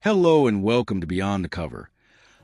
Hello and welcome to Beyond the Cover,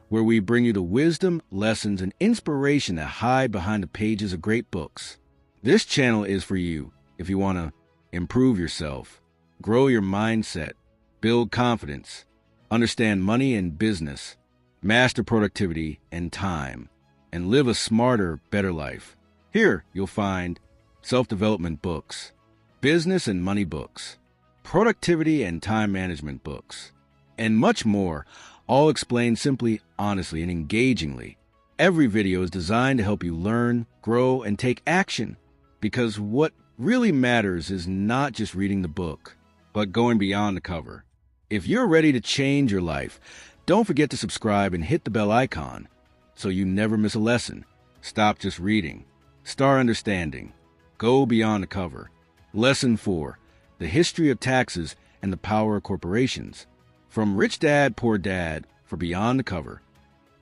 where we bring you the wisdom, lessons, and inspiration that hide behind the pages of great books. This channel is for you if you want to improve yourself, grow your mindset, build confidence, understand money and business, master productivity and time, and live a smarter, better life. Here you'll find self-development books, business and money books, productivity and time management books, and much more, all explained simply, honestly, and engagingly. Every video is designed to help you learn, grow, and take action, because what really matters is not just reading the book, but going beyond the cover. If you're ready to change your life, don't forget to subscribe and hit the bell icon so you never miss a lesson. Stop just reading. Start understanding. Go beyond the cover. Lesson 4. The History of Taxes and the Power of Corporations. From Rich Dad, Poor Dad for Beyond the Cover.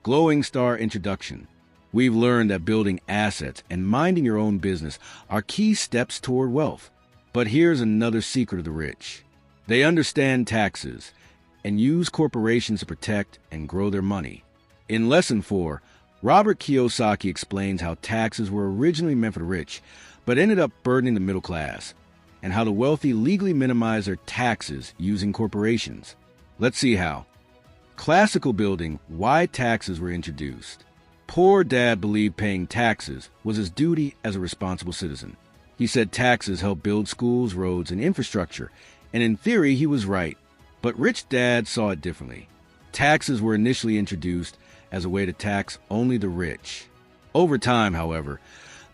Glowing Star Introduction. We've learned that building assets and minding your own business are key steps toward wealth. But here's another secret of the rich. They understand taxes and use corporations to protect and grow their money. In Lesson 4, Robert Kiyosaki explains how taxes were originally meant for the rich, but ended up burdening the middle class, and how the wealthy legally minimize their taxes using corporations. Let's see how. Classical building, why taxes were introduced. Poor Dad believed paying taxes was his duty as a responsible citizen. He said taxes help build schools, roads, and infrastructure, and in theory he was right. But Rich Dad saw it differently. Taxes were initially introduced as a way to tax only the rich. Over time, however,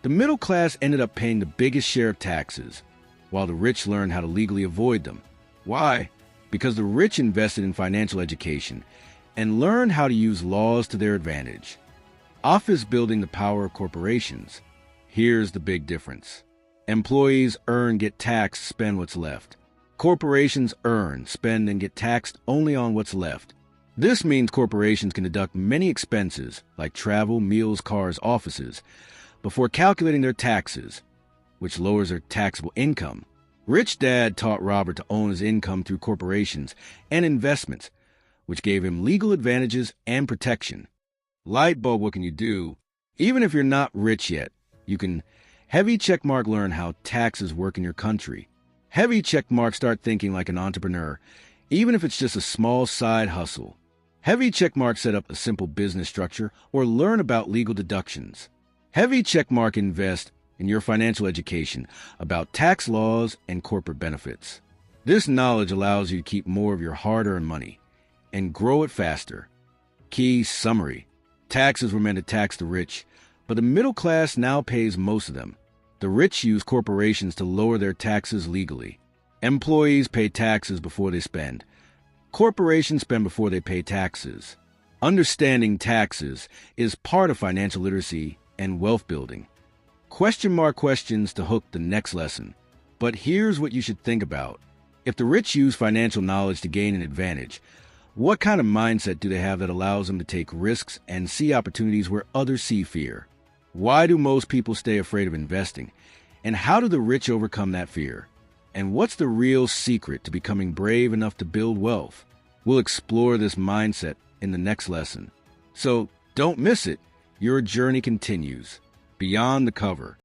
the middle class ended up paying the biggest share of taxes, while the rich learned how to legally avoid them. Why? Because the rich invested in financial education and learned how to use laws to their advantage. Office building, the power of corporations. Here's the big difference. Employees earn, get taxed, spend what's left. Corporations earn, spend, and get taxed only on what's left. This means corporations can deduct many expenses, like travel, meals, cars, offices, before calculating their taxes, which lowers their taxable income. Rich Dad taught Robert to own his income through corporations and investments, which gave him legal advantages and protection. Light bulb, what can you do? Even if you're not rich yet, you can heavy checkmark learn how taxes work in your country. Heavy checkmark start thinking like an entrepreneur, even if it's just a small side hustle. Heavy checkmark set up a simple business structure or learn about legal deductions. Heavy checkmark invest in your financial education about tax laws and corporate benefits. This knowledge allows you to keep more of your hard-earned money and grow it faster. Key summary. Taxes were meant to tax the rich, but the middle class now pays most of them. The rich use corporations to lower their taxes legally. Employees pay taxes before they spend. Corporations spend before they pay taxes. Understanding taxes is part of financial literacy and wealth building. Question mark questions to hook the next lesson. But here's what you should think about. If the rich use financial knowledge to gain an advantage, what kind of mindset do they have that allows them to take risks and see opportunities where others see fear? Why do most people stay afraid of investing? And how do the rich overcome that fear? And what's the real secret to becoming brave enough to build wealth? We'll explore this mindset in the next lesson. So don't miss it. Your journey continues. Beyond the Cover.